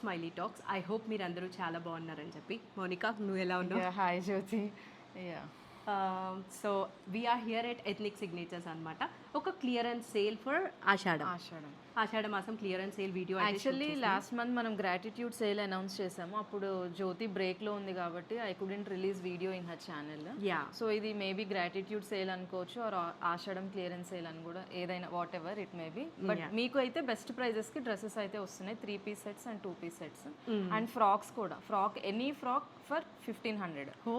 Smiley talks. I hope మీరందరూ చాలా బాగున్నారని చెప్పి. మౌనిక, నువ్వు ఎలా ఉన్నావు? Yeah, hi Jyoti. Yeah. So we're here at ethnic signatures అనమాట. ఒక clearance sale for Ashadam. Ashadam. Ashada మాసం clearance sale video actually last month మనం గ్రాటిట్యూడ్ సేల్ అనౌన్స్ చేసాము. అప్పుడు జ్యోతి బ్రేక్లో ఉంది కాబట్టి I couldn't release video in her channel. Yeah. So ఇది మేబీ గ్రాటిట్యూడ్ సేల్ అనుకోవచ్చు ఆర్ ఆషాఢం క్లియరెన్స్ సేల్ అని కూడా, ఏదైనా whatever it may be. But మీకు అయితే బెస్ట్ ప్రైజెస్కి డ్రెస్సెస్ అయితే వస్తున్నాయి. 3 piece sets and 2 piece sets and frocks కూడా. Any frock for 1500. Oh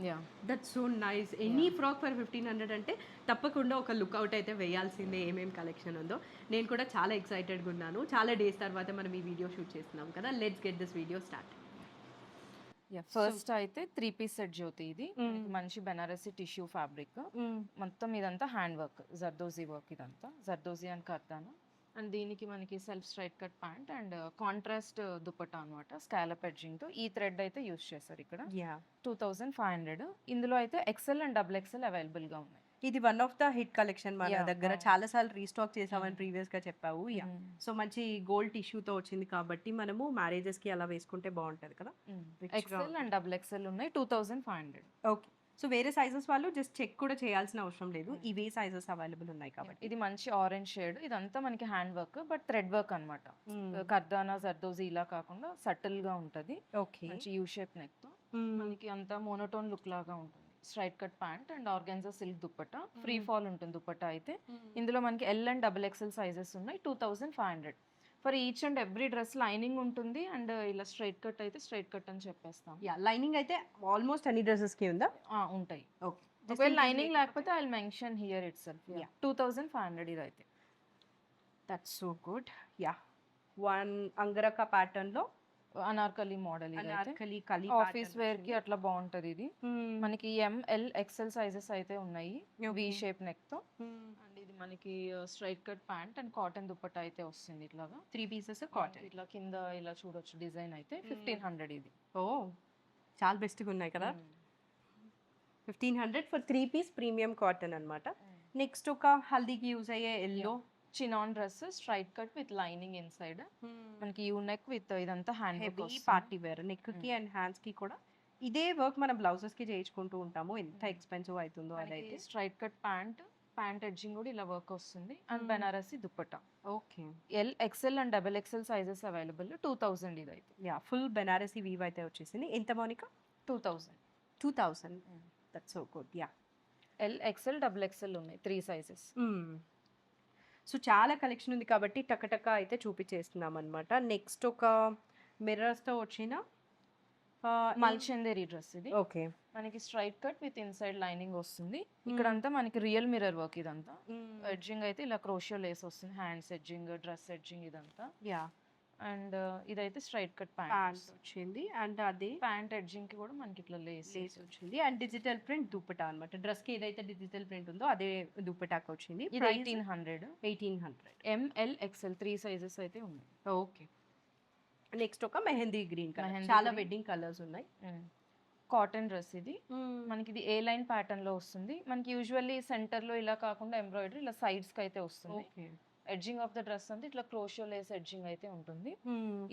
yeah, that's so nice. Any frock for 1500 అంటే తప్పకుండా ఒక లుక్అవుట్ అయితే వేయాల్సిందే ఏమేమి కలెక్షన్ ఉందో. నేను కూడా చాలా ఎక్సైటెడ్గా ఉన్నాను. చాలా డేస్ తర్వాత మనం ఈ వీడియో షూట్ చేస్తున్నాం కదా. Let's get this video start. First అయితే 3 పీస్ సెట్ జ్యోతి. ఇది మంచి బెనారసి టిష్యూ ఫ్యాబ్రిక్. మొత్తం ఇదంతా హ్యాండ్ వర్క్, జర్దోజీ వర్క్. ఇదంతా జర్దోజీ అండ్ కర్దానా. అండ్ దీనికి మనకి self straight cut pant and contrast dupatta అనమాట, స్కాలప్ ఎడ్జింగ్ తో. ఈ థ్రెడ్ అయితే యూస్ చేస్తారు ఇక్కడ. 2500. ఇందులో అయితే XL and double XL available గా ఉన్నాయి. ఇది one of the hit collection మన దగ్గర. చాలా సార్లు రీస్టాక్ చేసామని ప్రీవియస్ గా చెప్పావు. యా. సో మంచి గోల్డ్ టిష్యూతో వచ్చింది కాబట్టి మనము మ్యారేజెస్ కి అలా వేసుకుంటే బాగుంటది కదా. ఎక్సెల్ అండ్ డబుల్ ఎక్సెల్ ఉన్నాయి. 2500. ఓకే. సో వేరే సైజెస్ వాళ్ళు జస్ట్ చెక్ కూడా చేయాల్సిన అవసరం లేదు. ఇవే సైజెస్ అవైలబుల్ ఉన్నాయి కాబట్టి. ఇది మంచి ఆరెంజ్ షేడ్. ఇదంతా మనకి hand work but thread work అనమాట. కర్దానా జర్దోజీ ఇలా కాకుండా సటిల్ గా ఉంటది. ఓకే. మంచి యూ షేప్ నెక్ తో మనకి అంతా మోనోటోన్ లుక్ లాగా ఉంటుంది. Straight cut pant and organza silk dupatta. Free fall ఉంటుంది దుపట్టా అయితే. ఇందులో మనకి L and double XL sizes ఉన్నాయి. 2500. For each and every dress lining ఉంటుంది. అండ్ ఇలా స్ట్రైట్ కట్ అయితే స్ట్రైట్ కట్ అని చెప్పేస్తాం. యా, లైనింగ్ అయితే ఆల్మోస్ట్ అన్ని డ్రెస్సెస్ కి ఉందా? ఉంటాయి. ఓకే. ఒకవేళ లైనింగ్ లేకపోతే I will mention here itself. 2500 ఇదైతే. That's so good. Yeah, one angrakha pattern లో అనార్కలి మోడల్. అనార్కలి కలి ఆఫీస్ వేర్ కి అట్లా బాగుంటది ఇది. మనకి ఎంఎల్ ఎక్సెల్ సైజెస్ అయితే ఉన్నాయి. వి షేప్ నెక్ తో. అండ్ ఇది మనకి straight cut pant and cotton dupatta అయితే వస్తుంది. ఇట్లాగా 3 పీసెస్ కాటన్. ఇట్లా కింద ఇలా చూడొచ్చు డిజైన్ అయితే. 1500 ఇది. ఓ, చాలా బెస్ట్గా ఉన్నాయి కదా. 1500 ఫర్ 3 పీస్ ప్రీమియం కాటన్ అనమాట. నెక్స్ట్ ఒక హల్దీకి యూజ్ అయ్యే yellow chinon dress, straight cut with lining inside. మనకి యూ నెక్ విత్ ఇదంతా hand work. Party wear neck కి అండ్ హ్యాండ్స్ కి కూడా ఇదే వర్క్ మనం బ్లౌజెస్ కి చేయించుకుంటూ ఉంటాము. ఎంత ఎక్స్పెన్సివ్ అవుతుందో అదైతే. స్ట్రైట్ కట్ ప్యాంట్ ఎడ్జింగ్ కూడా ఇలా వర్క్ వస్తుంది. And Banarasi dupatta. Okay. L XL and double XL sizes available. 2000 ఇది అయితే. యా, ఫుల్ బెనారసి వీవ్ అయితే వచ్చేసింది. ఎంత Mounika? 2000. That's so good. Yeah, L XL double XL ఉన్నాయి. 3 సైజెస్. సో చాలా కలెక్షన్ ఉంది కాబట్టి టకటక అయితే చూపించేస్తున్నాం అనమాట. నెక్స్ట్ ఒక మిర్రర్స్తో వచ్చిన మల్చందేరి డ్రెస్ ఇది. ఓకే. మనకి straight cut with inside lining వస్తుంది. ఇక్కడంతా మనకి రియల్ మిర్రర్ వర్క్. ఇదంతా ఎడ్జింగ్ అయితే ఇలా క్రోషియో లేస్ వస్తుంది. హ్యాండ్స్ ఎడ్జింగ్, డ్రెస్ ఎడ్జింగ్ ఇదంతా. యా. అండ్ ఇదైతే స్ట్రైట్ కట్ ప్యాంట్ వచ్చింది. అండ్ అదే ప్యాంట్ ఎడ్జింగ్ కి కూడా మనకి ఇట్లా లేస్ వచ్చింది. అండ్ డిజిటల్ ప్రింట్ దుపట్టా అనమాట. డ్రెస్ కి ఏదైతే డిజిటల్ ప్రింట్ ఉందో అదే దుపట్టాకి వచ్చింది. ఇది 1800. ఎంఎల్ ఎక్సెల్ 3 సైజెస్ అయితే ఉన్నాయి. ఓకే. నెక్స్ట్ ఒక మెహందీ గ్రీన్ కలర్. చాలా వెడ్డింగ్ కలర్స్ ఉన్నాయి. కాటన్ డ్రెస్ ఇది. మనకి ఇది ఏ లైన్ ప్యాటర్న్ లో వస్తుంది. మనకి యూజువల్లీ సెంటర్ లో ఇలా కాకుండా ఎంబ్రాయిడరీ ఇలా సైడ్స్ కి అయితే వస్తుంది. ఎడ్జింగ్ ఆఫ్ ద డ్రెస్ అంతా ఇట్లా క్రోషియో లేస్ ఎడ్జింగ్ అయితే ఉంటుంది.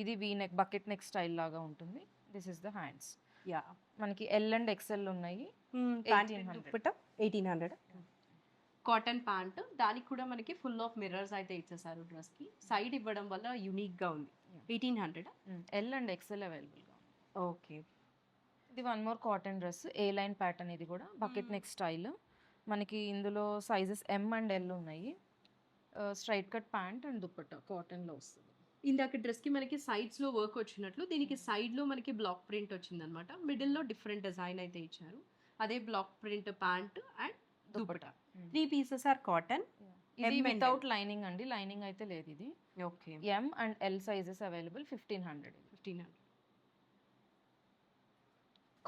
ఇది V neck, bucket neck style లాగా ఉంటుంది. This is the hands. Yeah, మనకి ఎల్ అండ్ ఎక్సెల్ ఉన్నాయి. 1800. Cotton pant. దానికి కూడా మనకి ఫుల్ ఆఫ్ మిర్రర్స్ అయితే ఇచ్చేసారు డ్రెస్ కి. సైడ్ ఇవ్వడం వల్ల యూనిక్ గా ఉంది. 1800. ఎల్ అండ్ ఎక్సెల్ అవైలబుల్ గా. ఓకే. ఇది వన్ మోర్ కాటన్ డ్రెస్, ఏ లైన్ ప్యాటర్న్. ఇది కూడా బకెట్ నెక్ స్టైల్. మనకి ఇందులో సైజెస్ ఎం అండ్ ఎల్ ఉన్నాయి. Straight cut pant and dupatta cotton లో వస్తుంది. ఇందాక డ్రెస్ కి మనకి సైడ్స్ లో వర్క్ వచ్చినట్లు దీనికి సైడ్ లో మనకి బ్లాక్ ప్రింట్ వచ్చింది అనమాట. మిడిల్ లో డిఫరెంట్ డిజైన్ అయితే ఇచ్చారు. అదే block print pant and dupatta. 3 pieces are cotton. ఇది వితౌట్ లైనింగ్ అండి. లైనింగ్ అయితే లేదు ఇది. Okay. M and L sizes available. 1500.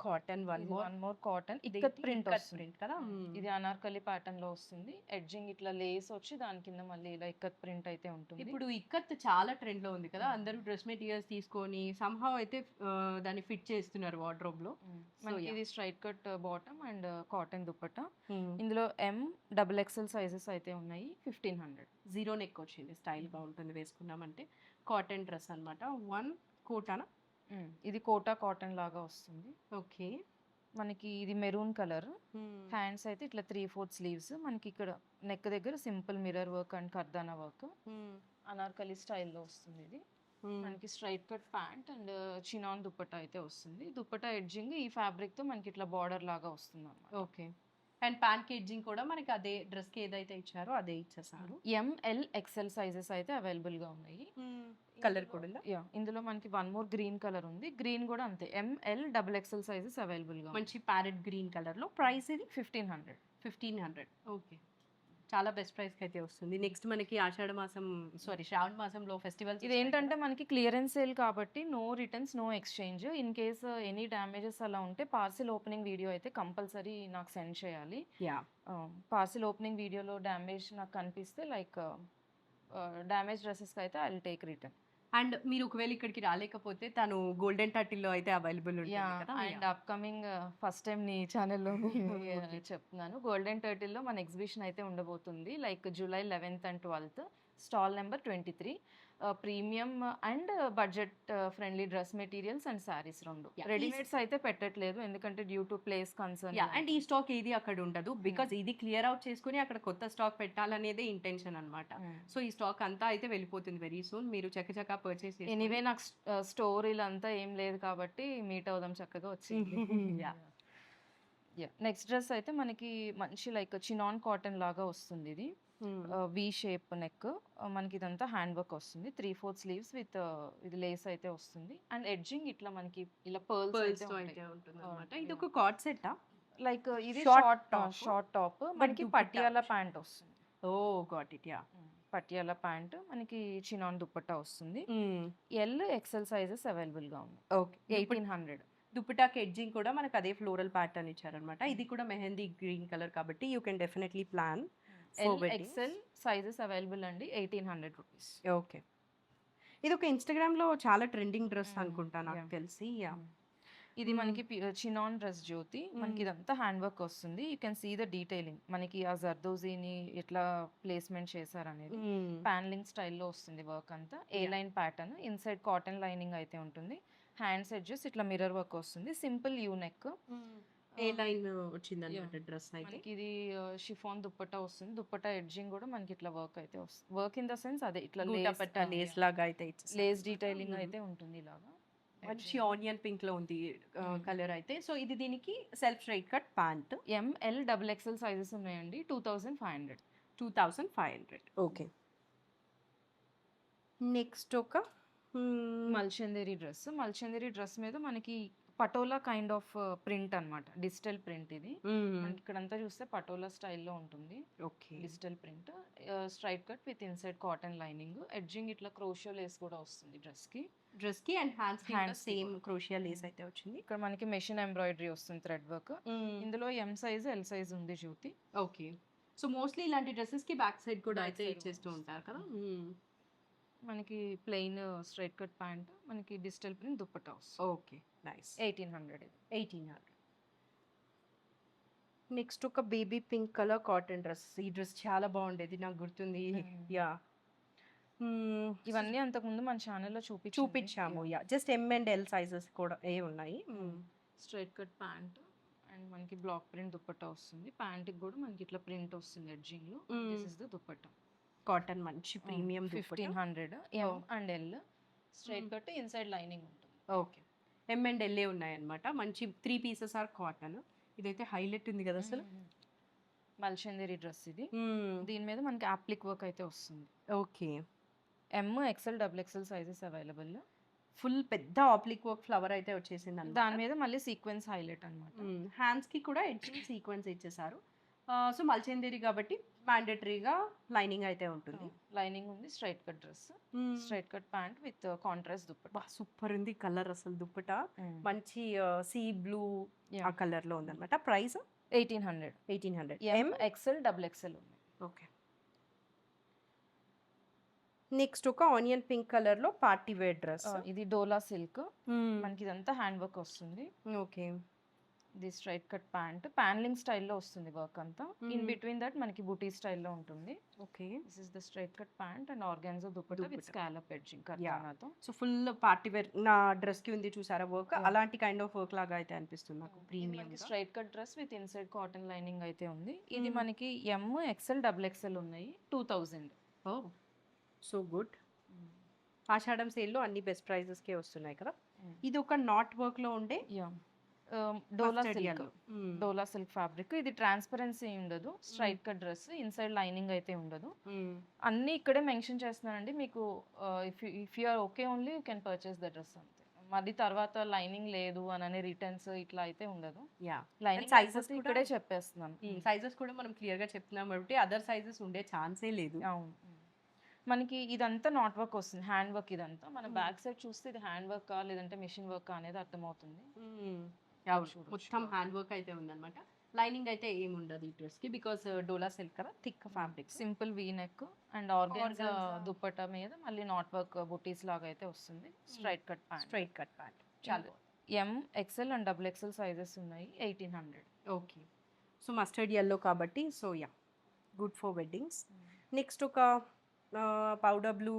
Cotton one more cotton ikat print వస్తుంది కదా. ఇది అనార్కలి ప్యాటర్న్ లో వస్తుంది. ఎడ్జింగ్ ఇట్లా లేస్ వచ్చి దాని కింద మళ్ళీ ఇలా ఇక్కత్ ప్రింట్ అయితే ఉంటుంది. ఇప్పుడు ఇక్కత్ చాలా ట్రెండ్ లో ఉంది కదా. అందరూ డ్రెస్ మెటీరియల్స్ తీసుకొని సంహౌ అయితే దాన్ని ఫిట్ చేస్తున్నారు వార్డ్రోబ్ లో. మనకి ఇది straight cut bottom and cotton dupatta. ఇందులో ఎం డబుల్ ఎక్సెల్ సైజెస్ అయితే ఉన్నాయి. 1500. జీరో నెక్ వచ్చింది. స్టైల్ గా ఉంటుంది వేసుకున్నామంటే. కాటన్ డ్రెస్ అనమాట. వన్ కోటానా? ఇది కోటా కాటన్ లాగా వస్తుంది. ఓకే. మనకి ఇది మెరూన్ కలర్. హ్యాండ్స్ అయితే ఇట్లా 3/4 స్లీవ్స్. మనకి ఇక్కడ నెక్ దగ్గర సింపుల్ మిర్రర్ వర్క్ అండ్ కర్దానా వర్క్. అనార్కలి స్టైల్లో వస్తుంది ఇది. మనకి straight cut pant and chinon dupatta అయితే వస్తుంది. దుపట్టా ఎడ్జింగ్ ఈ ఫ్యాబ్రిక్ తో మనకి ఇట్లా బార్డర్ లాగా వస్తుంది అన్నమాట. ఓకే. అండ్ ప్యాంట్ ఎడ్జింగ్ కూడా మనకి అదే డ్రెస్ కి ఏదైతే ఇచ్చారో అదే ఇచ్చేసారు. ML XL సైజెస్ అయితే అవైలబుల్ గా ఉన్నాయి. కలర్ కూడా ఉందా? యా, ఇందులో మనకి వన్ మోర్ గ్రీన్ కలర్ ఉంది. గ్రీన్ కూడా అంతే ML XXL సైజెస్ అవైలబుల్ గా మంచి ప్యారెట్ గ్రీన్ కలర్ లో. ప్రైస్ ఇది 1500. 1500. ఓకే, చాలా బెస్ట్ ప్రైస్ కి అయితే వస్తుంది. నెక్స్ట్ మనకి ఆషాఢ మాసం శ్రావణ మాసంలో ఫెస్టివల్స్. ఇది ఏంటంటే మనకి క్లియరెన్స్ సేల్ కాబట్టి no returns, no exchange. In case any damages అలా ఉంటే పార్సిల్ ఓపెనింగ్ వీడియో అయితే కంపల్సరీ నాకు సెండ్ చేయాలి. యా, పార్సిల్ ఓపెనింగ్ వీడియోలో డ్యామేజ్ నాకు కనిపిస్తే లైక్ డ్యామేజ్ డ్రెస్సెస్కి అయితే I will take return. And మీరు ఒకవేళ ఇక్కడికి రాలేకపోతే తను గోల్డెన్ టర్టిల్లో అయితే అవైలబుల్ ఉంటుంది కదా. అండ్ అప్కమింగ్ ఫస్ట్ టైం నీ ఛానల్లో చెప్తున్నాను, గోల్డెన్ టర్టిల్లో మన ఎగ్జిబిషన్ అయితే ఉండబోతుంది. Like July 11th and 12th. Stall number 23. Premium and budget friendly dress materials and saris రెండు. రెడీమేడ్స్ అయితే పెట్టట్లేదు ఎందుకంటే due to place concern. And ఈ స్టాక్ ఏది అక్కడ ఉండదు బికాజ్ ఇది క్లియర్ అవుట్ చేసుకుని అక్కడ కొత్త స్టాక్ పెట్టాలనేదే ఇంటెన్షన్ అన్నమాట. సో ఈ స్టాక్ అంతా అయితే వెళ్ళిపోతుంది వెరీ సూన్. మీరు చక్కచక్క పర్చేస్ చేసి. ఎనీవే నాకు స్టోర్ ఇలాంతా ఏం లేదు కాబట్టి మీట్ అవుదాం చక్కగా వచ్చింది. నెక్స్ట్ డ్రెస్ అయితే మనకి మంచి లైక్ చినాన్ కాటన్ లాగా వస్తుంది. ఇది వి షేప్ నెక్. మనకి ఇదంతా హ్యాండ్ వర్క్ వస్తుంది. 3/4 స్లీవ్స్ విత్ ఇది లేస్ అయితే వస్తుంది. అండ్ ఎడ్జింగ్ ఇట్లా మనకి ఇలా పర్ల్స్ అయితే ఉంటుంది అన్నమాట. ఇది ఒక కార్డ్ సెట్టా? లైక్ ఇది Short షార్ట్ టాప్ మనకి పటియాలా ప్యాంట్ వస్తుంది. Oh got it. Yeah, Patiala pant మనకి చినాన్ దుపట్టా వస్తుంది. L XL సైజెస్ అవైలబుల్ గా ఉన్నాయి. ఓకే. 1800. దుపటాకి ఎడ్జింగ్ కూడా మనకు అదే ఫ్లోరల్ ప్యాటర్న్ ఇచ్చారనమాట. ఇది కూడా మెహందీ గ్రీన్ కలర్ కాబట్టి you can definitely plan. L XL sizes available అండి. 1800 రూపీస్. ఓకే. ఇది ఒక ఇన్స్టాగ్రామ్ లో చాలా ట్రెండింగ్ డ్రెస్ అనుకుంటా నాకు తెలిసి. యా, ఇది మనకి చినాన్ డ్రెస్ జ్యోతి. మనకి ఇదంతా హ్యాండ్ వర్క్ వస్తుంది. You can see the detailing. మనకి ఆ జర్దోజీని ఎట్లా ప్లేస్మెంట్ చేశారు అనేది ప్యానలింగ్ స్టైల్లో వస్తుంది వర్క్ అంతా. A line pattern, inside cotton lining అయితే ఉంటుంది. హ్యాండ్స్ ఎడ్జెస్ ఇట్లా మిర్రర్ వర్క్ వస్తుంది. Simple U neck. A line వచ్చిందన్నమాట డ్రెస్ అయితే. మనకి ఇది షిఫాన్ దుపట్టా వస్తుంది. దుపట్టా ఎడ్జింగ్ కూడా మనకి ఇట్లా వర్క్ అయితే వస్తుంది. వర్క్ ఇన్ ద సెన్స్ అదే ఇట్లా లేస్ లాగా అయితే లేస్ డీటెయిలింగ్ అయితే ఉంటుంది ఇలాగా. మంచి ఆనియన్ పింక్ లో ఉంది కలర్ అయితే. సో ఇది దీనికి self straight cut pant. ML XXL sizes ఉన్నాయండి. 2500. 2500. ఓకే. నెక్స్ట్ ఒక మల్చందేరి డ్రెస్. మల్చందేరి డ్రెస్ మీద మనకి పటోలా కైండ్ ఆఫ్ ప్రింట్ అన్నమాట. డిజిటల్ ప్రింట్ ఇది. మనకి ఇక్కడంతా చూస్తే పటోలా స్టైల్లో ఉంటుంది. Okay. Digital print. Straight cut with inside cotton lining. Edging ఇట్లా క్రోషియో లేస్ కూడా వస్తుంది డ్రెస్ కి అండ్ హ్యాండ్స్ సేమ్ క్రోషియా లేస్ అయితే వచ్చింది. ఇక్కడ మనకి మెషిన్ ఎంబ్రాయిడరీ వస్తుంది, థ్రెడ్ వర్క్. ఇందులో M సైజ్ L సైజ్ ఉంది జ్యోతి. ఓకే. సో మోస్ట్లీ ఇలాంటి డ్రెస్సెస్ కి బ్యాక్ సైడ్ కూడా అయితే ఇచ్చేస్తూ ఉంటారు కదా. మనకి ప్లెయిన్ స్ట్రైట్ కట్ ప్యాంట్, మనకి డిజిటల్ ప్రింట్ దుపట్టా వస్తుంది. Okay, nice. 1800 ఇది. 1800. నెక్స్ట్ ఒక baby pink colour cotton dress. ఈ డ్రెస్ చాలా బాగుండేది నాకు గుర్తుంది. యా, ఇవన్నీ అంతకుముందు మన ఛానల్లో చూపించాము. Yeah, just M and L sizes కూడా ఏ ఉన్నాయి. స్ట్రైట్ కట్ ప్యాంట్ అండ్ మనకి బ్లాక్ ప్రింట్ దుపట్టా వస్తుంది. ప్యాంట్కి కూడా మనకి ఇట్లా ప్రింట్ వస్తుంది ఎడ్జింగ్ లో. This is the dupatta. Cotton మంచి premium. 1500. M and L. Straight cut inside lining ఉంటుంది. ఓకే. M and L ఉన్నాయన్నమాట. మంచి 3 pieces ఆర్ కాటన్. ఇదైతే హైలైట్ ఉంది కదా అసలు. మల్చందేరి డ్రెస్ ఇది. దీని మీద మనకి అప్లిక్ వర్క్ అయితే వస్తుంది. Okay. M XL XXL sizes available. Full పెద్ద ఆప్లిక్ వర్క్ ఫ్లవర్ అయితే వచ్చేసింది అన్నమాట. దాని మీద మళ్ళీ సీక్వెన్స్ హైలైట్ అన్నమాట. హ్యాండ్స్ కి కూడా ఎడ్జింగ్ సీక్వెన్స్ ఇచ్చేసారు. సో మల్చందేరి కాబట్టి మ్యాండేటరీగా లైనింగ్ అయితే ఉంటుంది. లైనింగ్ ఉంది. Straight cut dress, straight cut pant with contrast dupatta. Super ఉంది కలర్ అసలు. దుపట్టా మంచి సీ బ్లూ ఆ కలర్ లో ఉందన్నమాట. ప్రైస్ 1800. 1800. M XL XXL ఉంది. ఓకే. నెక్స్ట్ ఒక ఆనియన్ పింక్ కలర్ లో పార్టీ వేర్ డ్రెస్. ఇది డోలా సిల్క్. మనకి ఇదంతా హ్యాండ్ వర్క్ వస్తుంది. ఓకే. ఇది స్ట్రైట్ కట్ ప్యాంట్ ప్యానలింగ్ స్టైల్లో వస్తుంది వర్క్ అంతా. ఇన్ బిట్వీన్ దట్ మనకి బుటీ స్టైల్లో ఉంటుంది. Okay. This is the straight cut pant and organza dupatta with scallop edging కర్దానాతో. సో ఫుల్ పార్టీ వేర్ నా డ్రెస్ కి ఉంది చూసారా వర్క్, అలాంటి కైండ్ ఆఫ్ వర్క్ లాగా అయితే అనిపిస్తుంది నాకు. Premium straight cut dress with inside cotton lining అయితే ఉంది. ఇది మనకి ఎమ్ ఎక్సెల్ డబుల్ ఎక్సెల్ ఉన్నాయి. 2000. ఓ సో గుడ్. ఆషాఢం సేల్లో అన్ని బెస్ట్ ప్రైజెస్ కే వస్తున్నాయి కదా. ఇది ఒక నాట్ వర్క్ లో ఉండే Dola silk, Dola silk fabric. ఇది ట్రాన్స్పరెన్సీ ఉండదు. Straight cut dress, inside lining అయితే ఉండదు. అన్ని ఇక్కడే మెన్షన్ చేస్తున్నానండి మీకు. If you are okay only you can purchase the dress అంతే. మళ్ళీ తర్వాత లైనింగ్ లేదు అని రిటర్న్స్ ఇట్లా అయితే ఉండదు. లైనింగ్ సైజెస్ ఇక్కడే చెప్పేస్తున్నాను. సైజెస్ కూడా మనం క్లియర్ గా చెప్తున్నాం కాబట్టి అదర్ సైజెస్ ఉండే ఛాన్సే లేదు. అవును. మనకి ఇదంతా నాట్ వర్క్ వస్తుంది, హ్యాండ్ వర్క్. ఇదంతా మన బ్యాక్ సైడ్ చూస్తే ఇది హ్యాండ్ వర్క్ లేదంటే మిషన్ వర్క్ అనేది అర్థమవుతుంది. మొత్తం హ్యాండ్ వర్క్ అయితే ఉందన్నమాట. లైనింగ్ అయితే ఏమి ఉండదు ఈ డ్రెస్ కి, బికాస్ డోలా సిల్క్ కదా, thick fabric. Simple V neck and organza dupatta మీద మళ్ళీ నాట్ వర్క్ బుటీస్ లాగా అయితే వస్తుంది. Straight cut pant. చాలా M XL and double XL sizes ఉన్నాయి. 1800. ఓకే. సో మస్టర్డ్ ఎల్లో కాబట్టి so yeah good for weddings. Next ఒక పౌడర్ బ్లూ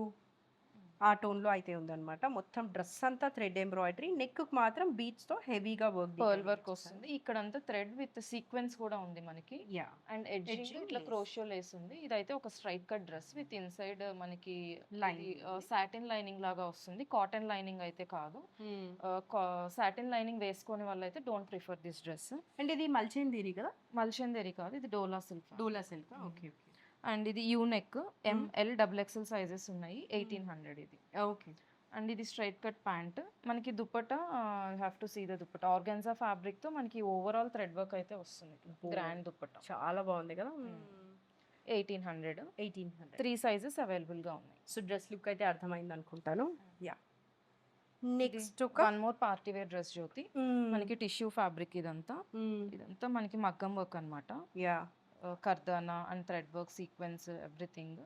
ఆ టోన్లో అయితే ఉందన్నమాట. మొత్తం డ్రెస్ అంతా థ్రెడ్ ఎంబ్రాయిడరీ, నెక్ మాత్రం బీట్స్తో హెవీగా పర్ల్ వర్క్ వస్తుంది. ఇక్కడ అంతా థ్రెడ్ విత్ సీక్వెన్స్ కూడా ఉంది మనకి. అండ్ ఎడ్జింగ్ ఇట్లా క్రోషియో లేస్ ఉంది. ఇదైతే ఒక straight cut dress with inside మనకి సాటిన్ లైనింగ్ లాగా వస్తుంది. కాటన్ లైనింగ్ అయితే కాదు. సాటిన్ లైనింగ్ వేసుకునే వాళ్ళు అయితే don't prefer this dress. And ఇది మల్చేందేరి కదా? మల్చేందేరి కాదు, ఇది డోలా సిల్క్. ఓకే. అండ్ ఇది U neck, M L double XL sizes ఉన్నాయి. 1800 ఇది. ఓకే. అండ్ ఇది స్ట్రైట్ కట్ ప్యాంట్. మనకి dupatta have to see the dupatta organza fabric తో మనకి ఓవరాల్ థ్రెడ్ వర్క్ అయితే వస్తుంది. గ్రాండ్ దుపట్టా చాలా బాగుంది కదా. 1800. 3 సైజెస్ అవైలబుల్ గా ఉన్నాయి. సో డ్రెస్ లుక్ అయితే అర్థమైంది అనుకుంటాను. యా. నెక్స్ట్ ఒక one more party wear dress జ్యోతి. మనకి టిష్యూ ఫ్యాబ్రిక్ ఇదంతా మనకి మగ్గం వర్క్ అన్నమాట. యా. కర్దానా and thread work, sequence, everything.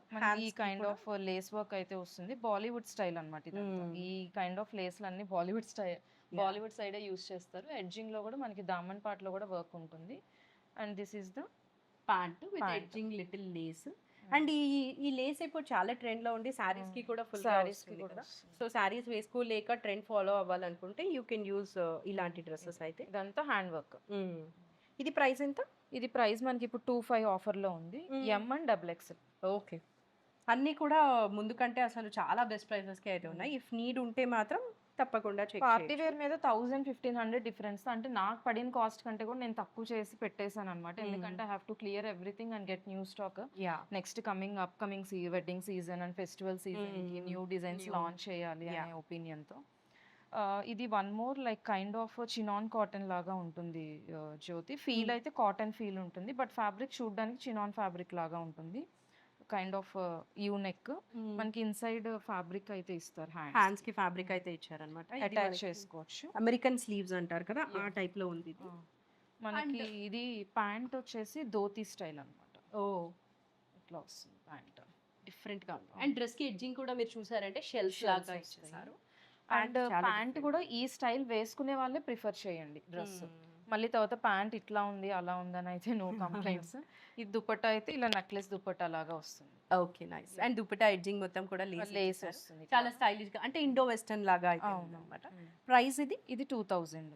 ఈ కైండ్ ఆఫ్ లేస్ వర్క్ అయితే వస్తుంది. బాలీవుడ్ స్టైల్ అనమాట ఇదంతా. ఈ కైండ్ ఆఫ్ లేస్లు అన్ని బాలీవుడ్ సైడే యూస్ చేస్తారు. ఎడ్జింగ్ లో కూడా మనకి దామన్ పార్ట్ లో కూడా వర్క్ ఉంటుంది. And this is the pant with edging little lace. And ఈ లేస్ ఇప్పుడు చాలా ట్రెండ్ లో ఉండి సారీస్ కి కూడా ఫుల్ సారీస్ కి కూడా. సో సారీస్ వేసుకోలేక ట్రెండ్ ఫాలో అవ్వాలనుకుంటే యూ కెన్ యూస్ ఇలాంటి డ్రెస్సెస్ అయితే. ఇదంతా హ్యాండ్ వర్క్. ఇది ప్రైస్ ఎంత? ఇది ప్రైస్ మనకి ఇప్పుడు 25 ఆఫర్లో ఉంది. M and double XL. Okay. అన్నీ కూడా ముందు కంటే అసలు చాలా బెస్ట్ ప్రైసెస్కి అయితే ఉన్నాయి. ఇఫ్ నీడ్ ఉంటే మాత్రం తప్పకుండా చెక్. పార్టీ వేర్ మీద 1000-1500 డిఫరెన్స్. అంటే నాకు పడిన కాస్ట్ కంటే కూడా నేను తక్కువ చేసి పెట్టేశాను అనమాట. ఎందుకంటే I have to clear everything and get new stock. Next upcoming wedding season and festival season కి న్యూ డిజైన్స్ లాంచ్ చేయాలి అనే ఒపీనియన్తో. ఇది one more like kind of chinon cotton లాగా ఉంటుంది జ్యోతి. ఫీల్ అయితే కాటన్ ఫీల్ ఉంటుంది, బట్ ఫ్యాబ్రిక్ చూడడానికి chinon fabric లాగా ఉంటుంది. Kind of U neck. మనకి ఇన్సైడ్ ఫ్యాబ్రిక్ అయితే ఇస్తారు, హ్యాండ్స్ కి ఫ్యాబ్రిక్ అయితే ఇచ్చారన్నమాట. అటాచ్ చేసుకోవచ్చు. అమెరికన్ స్లీవ్స్ అంటారు కదా, ఆ టైప్ లో ఉంది. మనకి ఇది ప్యాంట్ వచ్చేసి ధోతి స్టైల్ అన్నమాట. ఇట్లా వస్తుంది ప్యాంట్, డిఫరెంట్ గా ఉంది. అండ్ డ్రెస్ కి ఎడ్జింగ్ కూడా మీరు చూసారంటే షెల్స్ లాగా ఇచ్చేసారు. అండ్ ప్యాంట్ కూడా ఈ స్టైల్ వేసుకునే వాళ్ళే ప్రిఫర్ చేయండి డ్రెస్. మళ్ళీ తర్వాత ప్యాంట్ ఇట్లా ఉంది అలా ఉందని అయితే నో కంప్లైంట్స్. ఈ దుపట్టా అయితే ఇలా నెక్లెస్ దుపట్టా లాగా వస్తుంది. Okay, nice. And dupatta edging మొత్తం కూడా లేస్ వస్తుంది, చాలా స్టైలిష్ గా, అంటే ఇండో వెస్టర్న్ లాగా అయితే ఉందన్నమాట. ప్రైస్ ఇది 2000.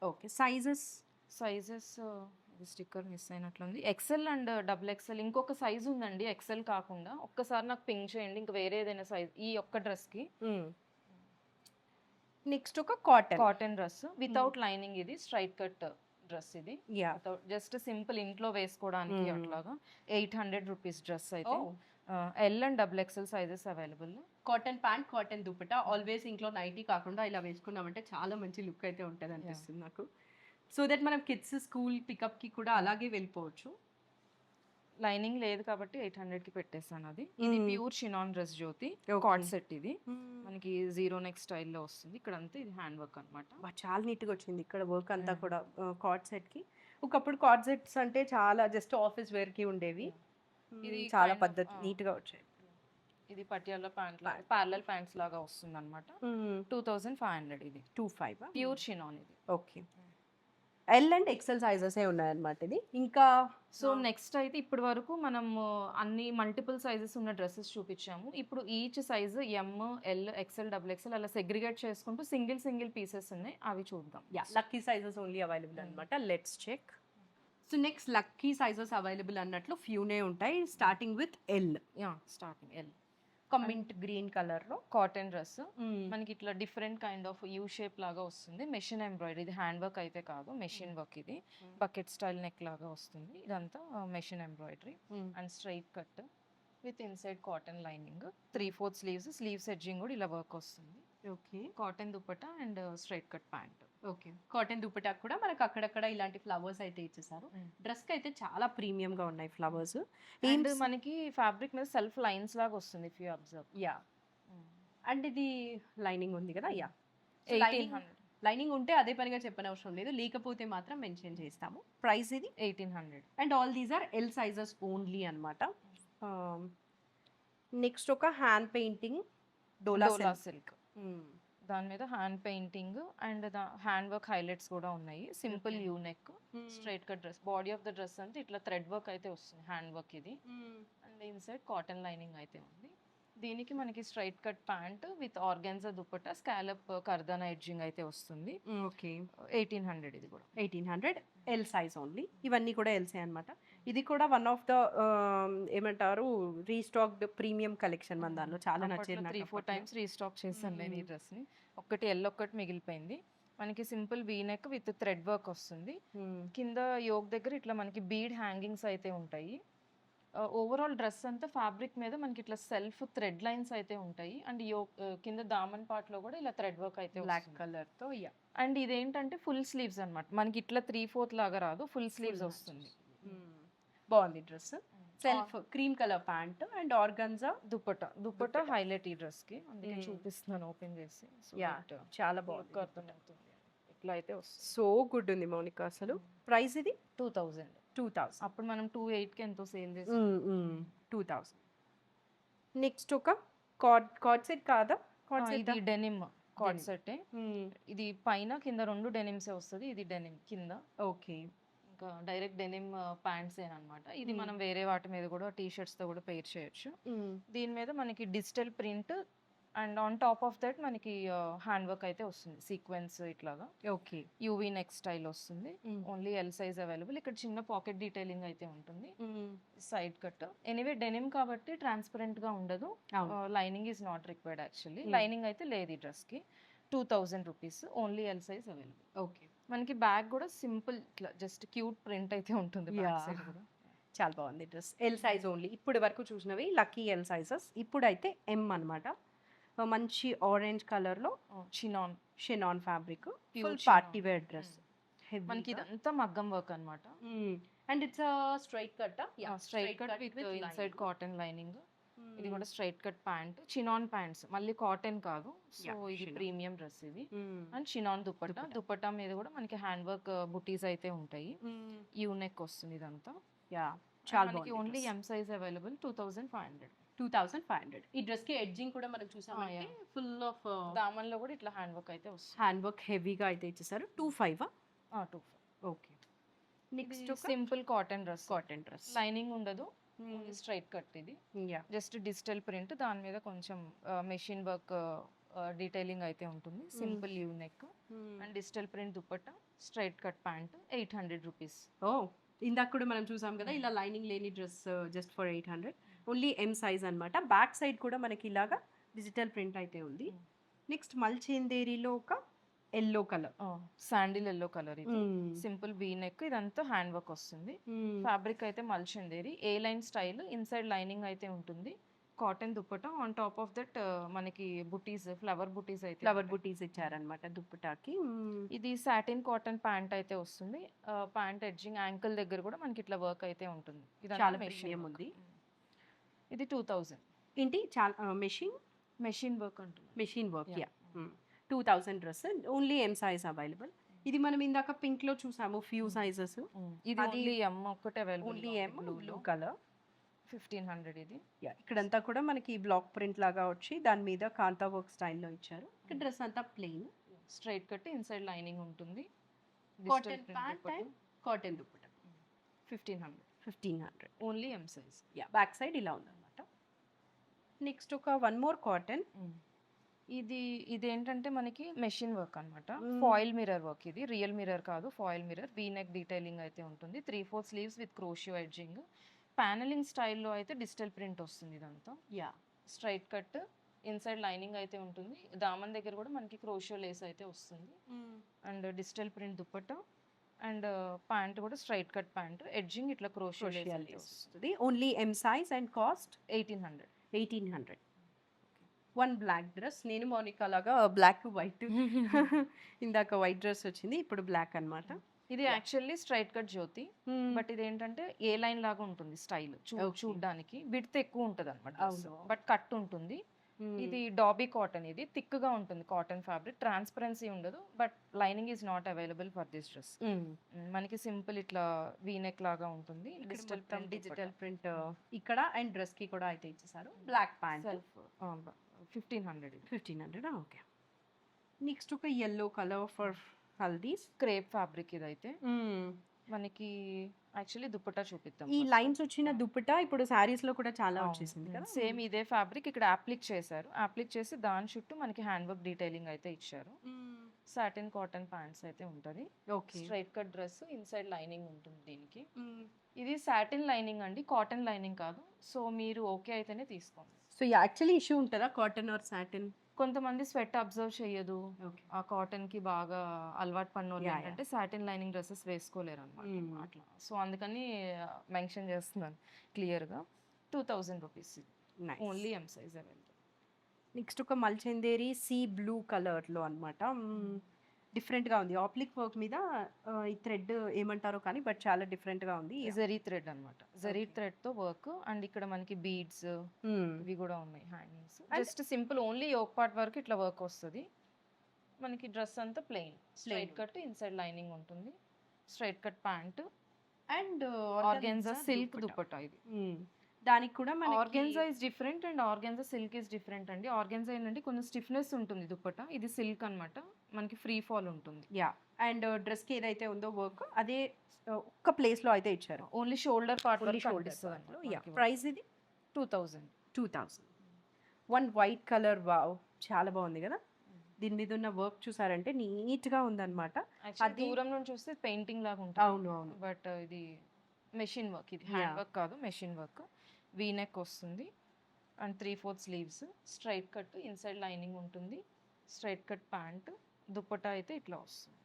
ఓకే. సైజెస్ స్టిక్కర్ మిస్ అయినట్లుంది. XL and double XL. ఇంకొక సైజ్ ఉందండి ఎక్సెల్ కాకుండా, ఒక్కసారి నాకు పింక్ చేయండి. ఇంకా వేరే ఏదైనా సైజ్ ఈ ఒక్క డ్రెస్ కి. నెక్స్ట్ ఒక కాటన్ డ్రెస్ వితౌట్ లైనింగ్. ఇది స్ట్రైట్ కట్ డ్రెస్. ఇది జస్ట్ సింపుల్ ఇంట్లో వేసుకోవడానికి అట్లాగా. 800 రూపీస్ డ్రెస్ అయితే. L and double XL sizes available. Cotton pant, cotton dupatta. Always ఇంట్లో నైటీ కాకుండా ఇలా వేసుకున్నామంటే చాలా మంచి లుక్ అయితే ఉంటుంది అనిపిస్తుంది నాకు. సో దట్ మనం కిడ్స్ స్కూల్ పికప్ కి కూడా అలాగే వెళ్ళిపోవచ్చు. లైనింగ్ లేదు కాబట్టి 800 కి పెట్టేసాను. అది ఇది ప్యూర్ షినాన్ డ్రెస్ జ్యోతి. కార్డ్ సెట్ ఇది మనకి జీరో నెక్ స్టైల్లో వస్తుంది. ఇక్కడ అంతా ఇది హ్యాండ్ వర్క్ అనమాట. చాలా నీట్ గా వచ్చింది ఇక్కడ వర్క్ అంతా కూడా కార్డ్ సెట్ కి. ఒకప్పుడు కార్డ్ సెట్స్ అంటే చాలా జస్ట్ ఆఫీస్ వేర్ కి ఉండేవి. ఇది చాలా పద్ధతి నీట్ గా వచ్చాయి. ఇది పటియాలా ప్యాంట్ ప్యారలల్ ప్యాంట్స్ లాగా వస్తుంది అనమాట. 2500. ఇది 25 ప్యూర్ షినాన్ ఇది. ఓకే. ఎల్ అండ్ ఎక్సెల్ సైజెసే ఉన్నాయన్నమాట ఇది. ఇంకా సో నెక్స్ట్ అయితే ఇప్పటి వరకు మనం అన్ని మల్టిపుల్ సైజెస్ ఉన్న డ్రెస్సెస్ చూపించాము. ఇప్పుడు each size M, L, XL, double XL అలా సెగ్రిగేట్ చేసుకుంటూ సింగిల్ పీసెస్ ఉన్నాయి, అవి చూద్దాం. లక్కీ సైజెస్ ఓన్లీ అవైలబుల్ అనమాట. Let's check. So next lucky sizes available అన్నట్లు ఫ్యూనే ఉంటాయి, starting with L. Starting L, ఒక మింట్ గ్రీన్ కలర్ లో కాటన్ డ్రెస్. మనకి ఇట్లా different kind of U shape లాగా వస్తుంది, మెషిన్ ఎంబ్రాయిడరీ. ఇది హ్యాండ్ వర్క్ అయితే కాదు, మెషిన్ వర్క్. ఇది బకెట్ స్టైల్ నెక్ లాగా వస్తుంది, ఇదంతా machine embroidery and straight cut with inside cotton lining. 3/4 sleeves edging కూడా ఇలా వర్క్ వస్తుంది. Okay, cotton dupatta and straight cut pant. Okay, cotton dupatta కూడా మనకు అక్కడక్కడ ఇలాంటి ఫ్లవర్స్ అయితే ఇచ్చేసారు. డ్రెస్ కి అయితే చాలా ప్రీమియం గా ఉన్నాయి ఫ్లవర్స్. అండ్ మనకి ఫ్యాబ్రిక్ మీద సెల్ఫ్ లైన్స్ లాగా వస్తుంది if you observe. Yeah, and ఇది లైనింగ్ ఉంది కదా. యా, 1800. లైనింగ్ ఉంటే అదే పనిగా చెప్పనవసరం లేదు, లేకపోతే మాత్రం మెన్షన్ చేస్తాము. ప్రైస్ ఇది 1800. And all these are L sizes only అనమాట. నెక్స్ట్ ఒక హ్యాండ్ పెయింటింగ్ డోలా సిల్క్, దాని మీద hand painting and hand work highlights కూడా ఉన్నాయి. Simple U neck, straight cut dress. Body of the dress అంతా ఇట్లా థ్రెడ్ వర్క్ అయితే వస్తుంది, హ్యాండ్ వర్క్ ఇది. అండ్ ఇన్సైడ్ కాటన్ లైనింగ్ అయితే ఉంది. దీనికి మనకి straight cut pant with organza dupatta, scallop కర్దానా ఎడ్జింగ్ అయితే వస్తుంది. ఓకే, 1800. ఇది కూడా 1800 ఎల్ సైజ్ ఓన్లీ. ఇవన్నీ కూడా ఎల్సే అనమాట. ఇది కూడా వన్ ఆఫ్ ద ఏమంటారు రీస్టాక్డ్ ప్రీమియం కలెక్షన్. మన దానిలో చాలా నచ్చేది. 3-4 టైమ్స్ రీస్టాక్ చేశాను నేను ఈ డ్రెస్ ని. ఒక్కటి ఎల్ ఒక్కటి మిగిలిపోయింది. మనకి simple V neck with thread work వస్తుంది. కింద యోక్ దగ్గర ఇట్లా మనకి బీడ్ హ్యాంగింగ్స్ అయితే ఉంటాయి. ఓవరాల్ డ్రెస్ అంతా ఫ్యాబ్రిక్ మీద మనకి ఇట్లా సెల్ఫ్ థ్రెడ్ లైన్స్ అయితే ఉంటాయి. అండ్ కింద దామన్ పార్ట్ లో కూడా ఇలా థ్రెడ్ వర్క్ అయితే బ్లాక్ కలర్ తో. అండ్ ఇదేంటంటే ఫుల్ స్లీవ్స్ అన్నమాట, మనకి ఇట్లా 3/4 లాగా రాదు, ఫుల్ స్లీవ్స్ వస్తుంది. బాగుంది dress. Self cream colour pant and organza dupatta highlight ఈ డ్రెస్ కి, అందుకే చూపిస్తున్నాను ఓపెన్ చేసి. చాలా బాగుంది, అర్థమవుతుంది. ఇట్లా అయితే వస్తుంది. సో గుడ్ ఉంది మౌనిక అసలు. ప్రైస్ ఇది 2000. అప్పుడు మనం 2,800 కి ఎంతో సేల్ చేసాం. 2000. నెక్స్ట్ ఒక కార్డ్ సెట్ కాదా? ఇది డెనిమ్ కార్డ్ సెట్. ఇది పైన కింద 2 డెనిమ్సే వస్తుంది. ఇది డెనిమ్ కింద. ఓకే, ఇంకా డైరెక్ట్ డెనిమ్ ప్యాంట్స్ ఏనమాట. ఇది మనం వేరే వాటి మీద కూడా టీ షర్ట్స్ తో కూడా పెయిర్ చేయొచ్చు. దీని మీద మనకి digital print and on top of that మనకి హ్యాండ్ వర్క్ అయితే వస్తుంది, సీక్వెన్స్ ఇట్లాగా. ఓకే, యూవీ నెక్ స్టైల్ వస్తుంది. Only L size available. ఇక్కడ చిన్న పాకెట్ డీటెయిలింగ్ అయితే ఉంటుంది. Side cut. ఎనీవే డెనిమ్ కాబట్టి ట్రాన్స్పరెంట్ గా ఉండదు. Lining is not required actually. Lining అయితే లేదు ఈ డ్రెస్ కి. 2000 rupees. Only L size available. Okay, మనకి బ్యాగ్ కూడా సింపుల్ ఇట్లా జస్ట్ క్యూట్ ప్రింట్ అయితే ఉంటుంది బ్యాక్ సైడ్ కూడా. చాలా బాగుంది డ్రెస్. L size only. ఇప్పుడు వరకు చూసినవి లక్కీ ఎల్ సైజెస్. ఇప్పుడు అయితే ఎం అనమాట. మంచి ఆరెంజ్ కలర్ లో chinon fabric, full party wear dress. మనకి ఇదంతా మగ్గం వర్క్ అన్నమాట. And it's straight cut. Straight cut with inside cotton lining. ఇది కూడా straight cut pant, chinon pants, మళ్ళీ కాటన్ కాదు. సో ఇది ప్రీమియం డ్రెస్ ఇది. అండ్ చినాన్ దుపట్టా మీద కూడా మనకి హ్యాండ్ వర్క్ బుటీస్ అయితే ఉంటాయి. యూ నెక్ వస్తుంది ఇదంతా. చాలా మనకి ఓన్లీ ఎం సైజ్ అవైలబుల్. 2500. 2500. ఈ డ్రెస్ కి ఎడ్జింగ్ కూడా మనం చూసామంటే ఫుల్ ఆఫ్ దామన్ లో కూడా ఇట్లా హ్యాండ్ వర్క్ అయితే వస్తుంది. హ్యాండ్ వర్క్ హెవీగా అయితే ఇచ్చేసారు. 25. 25. Okay, next simple cotton dress. Lining ఉండదు, స్ట్రైట్ కట్. ఇది జస్ట్ డిజిటల్ ప్రింట్, దాని మీద కొంచెం మెషిన్ వర్క్ డీటెయిలింగ్ అయితే ఉంటుంది. Simple U neck and digital print dupatta, straight cut pant. 800 rupees. ఇందాక కూడా మనం చూసాం కదా ఇలా లైనింగ్ లేని dress just for 800. Only M size అనమాట. బ్యాక్ సైడ్ కూడా మనకి ఇలాగా డిజిటల్ ప్రింట్ అయితే ఉంది. నెక్స్ట్ మల్చేందేరిలో ఒక yellow colour, sandal yellow colour. ఇది సింపుల్ వీ నెక్, ఇదంతా హ్యాండ్ వర్క్ వస్తుంది. ఫ్యాబ్రిక్ అయితే మల్చేందేరి, ఏ లైన్ స్టైల్. ఇన్సైడ్ లైనింగ్ అయితే ఉంటుంది. Cotton dupatta, on top of that మనకి బుటీస్, ఫ్లవర్ బుటీస్ ఇచ్చారనమాట దుప్పటాకి. ఇది సాటిన్ కాటన్ ప్యాంట్ అయితే వస్తుంది. ప్యాంట్ ఎడ్జింగ్ యాంకిల్ దగ్గర కూడా మనకి ఇట్లా వర్క్ అయితే ఉంటుంది. చాలా ప్రీమియం ఉంది. ఇది 2000. ఏంటి? చాలా మెషిన్ వర్క్ ఉంటుంది. Machine work. 2000 dress. Only M size available. ఇది మనం ఇందాక పింక్ లో చూసాము ఫ్యూ సైజెస్. ఇది ఓన్లీ ఎం ఒక్కటే available. Only M, blue colour. 1500 ఇది. ఇక్కడంతా కూడా మనకి బ్లాక్ ప్రింట్ లాగా వచ్చి దాని మీద కాంతా వర్క్ స్టైల్లో ఇచ్చారు. డ్రెస్ అంతా plain, straight cut, inside lining ఉంటుంది. Cotton pant and cotton dupatta 1500 1500. Only M size. Yeah, back side ఇలా ఉందన్నమాట. నెక్స్ట్ ఒక వన్ మోర్ కాటన్. ఇదేంటంటే మనకి మెషిన్ వర్క్ అనమాట. ఫాయిల్ మిర్రర్ వర్క్, ఇది రియల్ మిర్రర్ కాదు, foil mirror. V neck detailing అయితే ఉంటుంది. 3/4 sleeves with crochet edging. Panelling స్టైల్లో అయితే డిజిటల్ ప్రింట్ వస్తుంది ఇదంతా. Yeah, straight cut, inside lining అయితే ఉంటుంది. దామన్ దగ్గర కూడా మనకి క్రోషియో లేస్ అయితే వస్తుంది. And digital print dupatta and pant కూడా స్ట్రైట్ కట్ ప్యాంట్, ఎడ్జింగ్ ఇట్లా క్రోషియో లేస్ వస్తుంది. Only M size and cost 1800. 1800. One black dress. నేను మోనికా లాగా బ్లాక్ వైట్ ఇందాక వైట్ డ్రెస్ వచ్చింది, ఇప్పుడు బ్లాక్ అన్నమాట. ఇది actually straight cut Jyothi, but ఇది ఏంటంటే ఏ లైన్ లాగా ఉంటుంది స్టైల్ చూడడానికి. విడ్త్ ఎక్కువ ఉంటుంది అనమాట, బట్ కట్ ఉంటుంది. ఇది డాబీ కాటన్, ఇది థిక్ గా ఉంటుంది కాటన్ ఫ్యాబ్రిక్. ట్రాన్స్పరెన్సీ ఉండదు, but lining is not available for this dress. మనకి సింపుల్ ఇట్లా వీ నెక్ లాగా ఉంటుంది. డిజిటల్ ప్రింట్ ఇక్కడ అండ్ డ్రెస్ కి కూడా అయితే ఇచ్చేసారు. Black pant self 1500. 1500. Okay. Next ఒక yellow colour for haldis. Crepe fabric ఇదైతే. మనకి యాక్చువల్లీ దుప్పట్టా చూపిద్దాం. ఈ లైన్స్ వచ్చిన దుప్పట్టా ఇప్పుడు సారీస్ లో కూడా చాలా వచ్చేసింది కదా. సేమ్ ఇదే ఫ్యాబ్రిక్ ఇక్కడ అప్లిక్ చేశారు. అప్లిక్ చేసి దాని చుట్టూ మనకి హ్యాండ్ వర్క్ డీటెయిలింగ్ అయితే ఇచ్చారు. సాటిన్ కాటన్ ప్యాంట్స్ అయితే ఉంటది. Okay. Straight cut dress, inside lining ఉంటుంది దీనికి. ఇది సాటిన్ లైనింగ్ అండి, కాటన్ లైనింగ్ కాదు. సో మీరు ఓకే అయితేనే తీసుకోండి. సో యాక్చువల్లీ ఇష్యూ ఉంటుందా కాటన్ ఆర్ సాటిన్? కొంతమంది స్వెట్ అబ్జర్వ్ చేయదు, ఆ కాటన్ కి బాగా అలవాటు పడిన ఏంటంటే సాటిన్ లైనింగ్ డ్రెస్సెస్ వేసుకోలేరు అనమాట అట్లా. సో అందుకని మెన్షన్ చేస్తున్నాను క్లియర్ గా. 2000 rupees, only M size available. Next ఒక మల్చందేరి సీ బ్లూ కలర్ లో అనమాట. డిఫరెంట్ గా ఉంది. ఆప్లిక్ వర్క్ మీద ఈ థ్రెడ్ ఏమంటారో కానీ బట్ చాలా డిఫరెంట్ గా ఉంది. జరీ థ్రెడ్ అన్నమాట, జరీ థ్రెడ్ తో వర్క్. అండ్ ఇక్కడ మనకి బీడ్స్ ఇవి కూడా ఉన్నాయి, hangings. Just simple only yoke part వరకు ఇట్లా వర్క్ వస్తుంది. మనకి డ్రెస్ అంతా plain, straight cut, inside lining ఉంటుంది. Straight cut pant and organza silk dupatta. ఇది దానికి కూడా మన organza is different and organza silk is different అండి. ఆర్గాన్జా ఏంటంటే కొంచెం స్టిఫ్నెస్ ఉంటుంది దుపట్టా, ఇది సిల్క్ అన్నమాట, మనకి ఫ్రీ ఫాల్ ఉంటుంది. యా, అండ్ డ్రెస్ కి ఏదైతే ఉందో వర్క్ అదే ఒక్క ప్లేస్ లో అయితే ఇచ్చారు. ఓన్లీ షోల్డర్ పార్ట్ వరకు కనిపిస్తుంది. యా, ప్రైస్ ఇది 2000. 2000. వన్ వైట్ కలర్, వావ్ చాలా బాగుంది కదా. దీని మీద ఉన్న వర్క్ చూసారంటే నీట్ గా ఉందన్నమాట. అది దూరం నుంచి చూస్తే పెయింటింగ్ లాగా ఉంటుంది. అవును అవును, బట్ ఇది మెషిన్ వర్క్, ఇది హ్యాండ్ వర్క్ కాదు, మెషిన్ వర్క్. వీ నెక్ వస్తుంది and 3/4 sleeves, straight cut, inside lining ఉంటుంది. స్ట్రైట్ కట్ ప్యాంట్, దుపట్టా అయితే ఇట్లా వస్తుంది.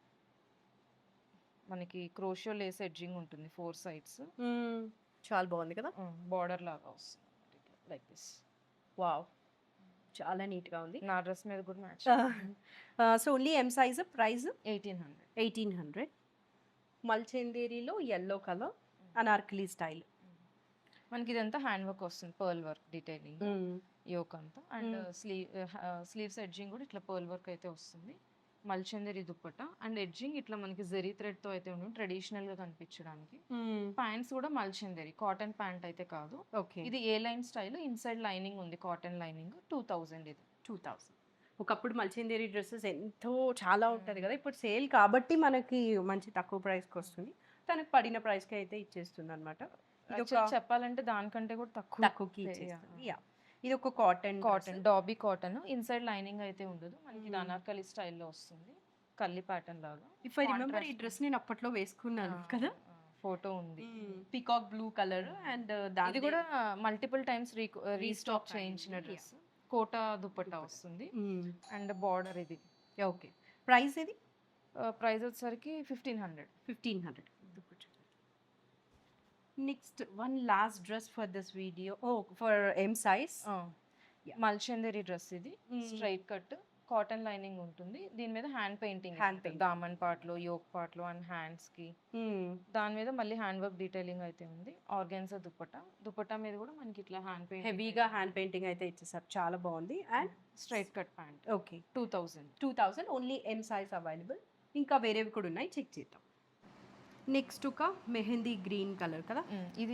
మనకి క్రోషియో లేస్ ఎడ్జింగ్ ఉంటుంది 4 sides. చాలా బాగుంది కదా. బార్డర్ లాగా వస్తుంది లైక్ దిస్. వావ్, చాలా నీట్ గా ఉంది. నా డ్రెస్ మీద కూడా match. So only M size, price 1800. 1800. మల్చందేరిలో yellow colour, Anarkali style. మనకి ఇదంతా హ్యాండ్ వర్క్ వస్తుంది, పర్ల్ వర్క్ డీటెయిలింగ్ యోక్ అంతా. అండ్ స్లీవ్స్ ఎడ్జింగ్ కూడా ఇట్లా పర్ల్ వర్క్ అయితే వస్తుంది. మల్చందేరి దుప్పట్టా అండ్ ఎడ్జింగ్ ఇట్లా మనకి జరీ థ్రెడ్ తో అయితే ఉంటుంది, ట్రెడిషనల్ గా కనిపించడానికి. ప్యాంట్స్ కూడా మల్చందేరి, కాటన్ ప్యాంట్ అయితే కాదు. ఓకే. ఇది ఏ లైన్ స్టైల్, ఇన్సైడ్ లైనింగ్ ఉంది, కాటన్ లైనింగ్. 2000 ఇది. 2000. ఒకప్పుడు మల్చందేరి డ్రెస్సెస్ ఎంతో చాలా ఉంటుంది కదా, ఇప్పుడు సేల్ కాబట్టి మనకి మంచి తక్కువ ప్రైస్కి వస్తుంది. తనకు పడిన ప్రైస్కి అయితే ఇచ్చేస్తుంది అనమాట. చెప్పాలంటే దానికంటే కూడా తక్కువకి ఇచ్చేస్తుంది. యా, ఇది ఒక cotton dobby cotton, inside lining అయితే ఉండదు. మనకి ఇది అనార్కలి స్టైల్లో వస్తుంది, కల్లి ప్యాటర్న్ లాగా. ఇఫ్ ఐ రిమెంబర్ ఈ డ్రెస్ నేను అప్పట్లో వేసుకున్నాను కదా, ఫోటో ఉంది. పీకాక్ బ్లూ కలర్ అండ్ ఇది కూడా మల్టిపుల్ టైమ్స్ రీస్టాక్ చేయించిన డ్రెస్. కోటా దుపట్టా వస్తుంది అండ్ బార్డర్ ఇది. ఓకే. ప్రైస్ ఇది? ప్రైస్ వచ్చేసరికి 1500. 1500. Next one last dress for this video, for M size. మల్చందేరి డ్రెస్ ఇది, స్ట్రైట్ కట్, కాటన్ లైనింగ్ ఉంటుంది. దీని మీద హ్యాండ్ పెయింటింగ్, దామన్ పార్ట్ లో, యోక్ పార్ట్ లో అండ్ హ్యాండ్స్ కి. దాని మీద మళ్ళీ హ్యాండ్ వర్క్ డీటెయిలింగ్ అయితే ఉంది. ఆర్గాన్జా దుపట్టా, దుపట్టా మీద కూడా మనకి ఇట్లా హ్యాండ్ పెయింటింగ్, హెవీగా హ్యాండ్ పెయింటింగ్ అయితే ఇచ్చేసారు, చాలా బాగుంది. And straight cut pant. Okay. 2000. Only M size available. ఇంకా వేరేవి కూడా ఉన్నాయి, చెక్ చేద్దాం. నెక్స్ట్ ఒక మెహందీ గ్రీన్ కలర్ కదా,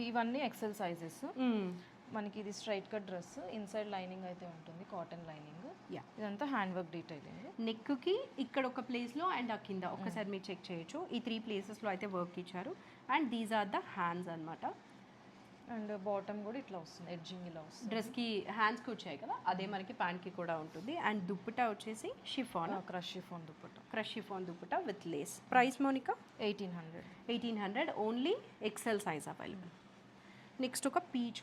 ఇవన్నీ ఎక్సెల్ సైజెస్. మనకి ఇది straight cut dress, inside lining అయితే ఉంటుంది, కాటన్ లైనింగ్. Yeah. ఇదంతా హ్యాండ్ వర్క్ డీటెయిలింగ్. నెక్కి ఇక్కడ ఒక ప్లేస్లో అండ్ ఆ కింద ఒక్కసారి మీరు చెక్ చేయొచ్చు. ఈ 3 ప్లేసెస్లో అయితే వర్క్ ఇచ్చారు. And these are the hands అనమాట. అండ్ బాటమ్ కూడా ఇట్లా వస్తుంది, ఎడ్జింగ్ ఇలా వస్తుంది. డ్రెస్కి హ్యాండ్స్కి వచ్చాయి కదా, అదే మనకి ప్యాంట్కి కూడా ఉంటుంది. అండ్ దుప్పటా వచ్చేసి chiffon, crush chiffon dupatta. Crush chiffon dupatta with lace. Price Monica 1800. 1800, only XL size available. Next ఒక peach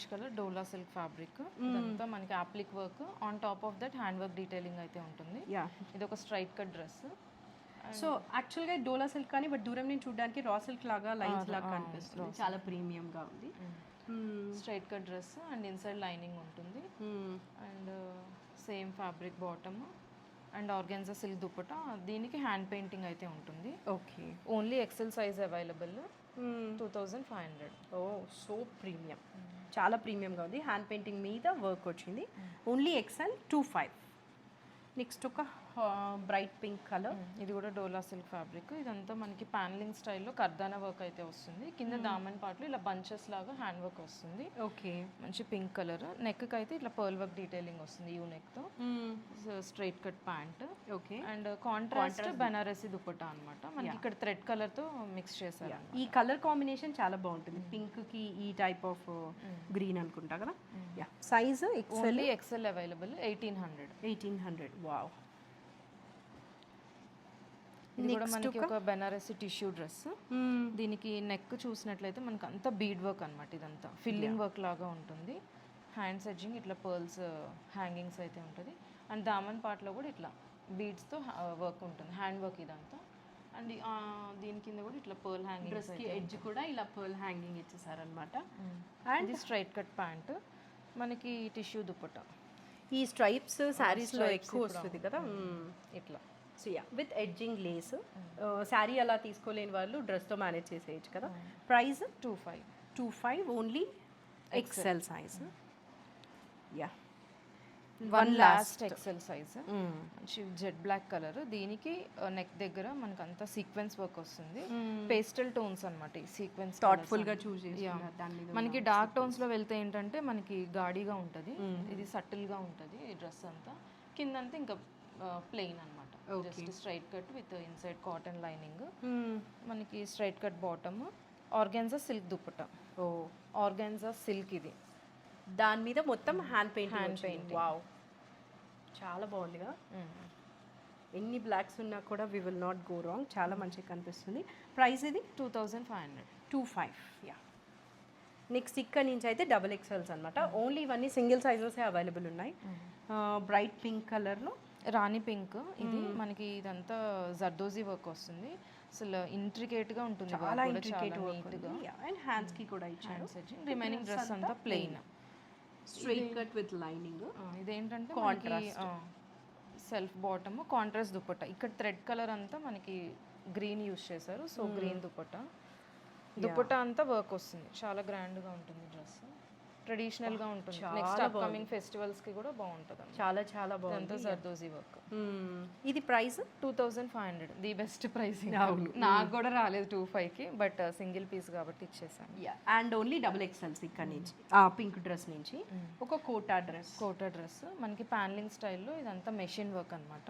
colour dola silk fabric. ఇదంతా మనకి applique work, on top of that hand work detailing అయితే ఉంటుంది. యా. ఇది ఒక స్ట్రైట్ కట్ డ్రెస్. సో యాక్చువల్గా డోలా silk కానీ but దూరం నుంచి చూడడానికి రా సిల్క్ లాగా లైన్స్ లాగా కనిపిస్తుంది. చాలా ప్రీమియంగా ఉంది. Straight cut dress and inside lining ఉంటుంది. And same fabric bottom and organza silk dupatta. దీనికి హ్యాండ్ పెయింటింగ్ అయితే ఉంటుంది. Okay. Only XL size available. 2500. Oh so premium, చాలా ప్రీమియంగా ఉంది. హ్యాండ్ పెయింటింగ్ మీద వర్క్ వచ్చింది. Only XL 25. నెక్స్ట్ ఒక బ్రైట్ పింక్ కలర్. ఇది కూడా డోలా సిల్క్ ఫ్యాబ్రిక్. ఇదంతా మనకి ప్యానలింగ్ స్టైల్లో కర్దానా వర్క్ అయితే వస్తుంది. కింద దామన్ పార్ట్లో ఇలా బంచెస్ లాగా హ్యాండ్ వర్క్ వస్తుంది. ఓకే. మంచి పింక్ కలర్. నెక్కి అయితే ఇట్లా పర్ల్ వర్క్ డీటెయిలింగ్ వస్తుంది యూ నెక్తో. Straight cut pant. Okay. And contrast Banarasi dupatta అనమాట. మనకి ఇక్కడ థ్రెడ్ కలర్తో మిక్స్ చేశారు. ఈ కలర్ కాంబినేషన్ చాలా బాగుంటుంది. పింక్కి ఈ టైప్ ఆఫ్ గ్రీన్ అనుకుంటా కదా. Yeah. Size XL available. 1800. 1800. Wow. ఇది కూడా మనకి ఒక బెనారసి టిష్యూ డ్రెస్. దీనికి నెక్ చూసినట్లయితే మనకి అంతా బీడ్ వర్క్ అనమాట. ఇదంతా ఫిల్లింగ్ వర్క్ లాగా ఉంటుంది. హ్యాండ్స్ ఎడ్జింగ్ ఇట్లా పర్ల్స్ హ్యాంగింగ్స్ అయితే ఉంటుంది. అండ్ దామన్ పార్ట్లో కూడా ఇట్లా బీడ్స్తో వర్క్ ఉంటుంది, హ్యాండ్ వర్క్ ఇదంతా. అండ్ దీని కింద కూడా ఇట్లా పర్ల్ హ్యాంగింగ్, డ్రెస్కి ఎడ్జ్ కూడా ఇలా పర్ల్ హ్యాంగింగ్ ఇచ్చేసారనమాట. అండ్ ఇది స్ట్రైట్ కట్ ప్యాంట్. మనకి టిష్యూ దుపట్టా. ఈ స్ట్రైప్స్ శారీస్లో ఎక్కువ వస్తుంది కదా ఇట్లా. So yeah, with edging lace. Sari అలా తీసుకోలేని వాళ్ళు డ్రెస్తో మేనేజ్ చేసేయచ్చు కదా. Price 25. Only XL size. Yeah. One last XL size. మంచి జెడ్ బ్లాక్ కలర్. దీనికి నెక్ దగ్గర మనకు అంతా సీక్వెన్స్ వర్క్ వస్తుంది. పేస్టల్ టోన్స్ అనమాట. ఈ సీక్వెన్స్ థాట్ఫుల్గా చూస్ చేసి. మనకి డార్క్ టోన్స్లో వెళ్తే ఏంటంటే మనకి గాడిగా ఉంటుంది, ఇది సటిల్గా ఉంటుంది ఈ డ్రెస్ అంతా. కిందంతా ఇంకా ప్లెయిన్ అనమాట. Just straight cut with inside cotton lining. మనకి straight cut bottom, organza silk dupatta. Oh organza silk. ఇది దాని మీద మొత్తం హ్యాండ్ పెయింట్. వావ్, చాలా బాగుంది కదా. ఎన్ని బ్లాక్స్ ఉన్నా కూడా we will not go wrong. చాలా మంచిగా కనిపిస్తుంది. ప్రైస్ ఇది 2500. 25. యా. నెక్స్ట్ ఇక్కడ నుంచి అయితే డబుల్ ఎక్స్ఎల్స్ అనమాట. ఓన్లీ ఇవన్నీ సింగిల్ సైజెస్ అవైలబుల్ ఉన్నాయి. బ్రైట్ పింక్ కలర్లో రాణి పింక్. ఇది మనకి ఇదంతా జర్దోజీ వర్క్ వస్తుంది. అసలు ఇంట్రికేట్గా ఉంటుంది, చాలా ఇంట్రికేట్ వర్క్. అండ్ హ్యాండ్స్కి కూడా ఇచ్చారు. రిమైనింగ్ డ్రెస్ అంతా plain straight cut with lining. ఇదేంటంటే contrast self bottom, contrast dupatta. ఇక్కడ థ్రెడ్ కలర్ అంతా మనకి గ్రీన్ యూస్ చేశారు. సో గ్రీన్ దుపట్టా అంతా వర్క్ వస్తుంది. చాలా గ్రాండ్గా ఉంటుంది డ్రెస్, ట్రెడిషనల్గా ఉంటుంది. నెక్స్ట్ అప్కమింగ్ ఫెస్టివల్స్కి కూడా బాగుంటుంది. చాలా చాలా బాగుంది. జర్దోజీ వర్క్. ఇది ప్రైస్ 2500. The best price. నాకు కూడా రాలేదు 25కి, బట్ సింగిల్ పీస్ కాబట్టి ఇచ్చేసాను. అండ్ ఓన్లీ డబుల్ ఎక్స్ఎల్స్ ఇక్కడ నుంచి. పింక్ డ్రెస్ నుంచి ఒక కోటా డ్రెస్ మనకి ప్యానలింగ్ స్టైల్లో. ఇదంతా మెషిన్ వర్క్ అనమాట.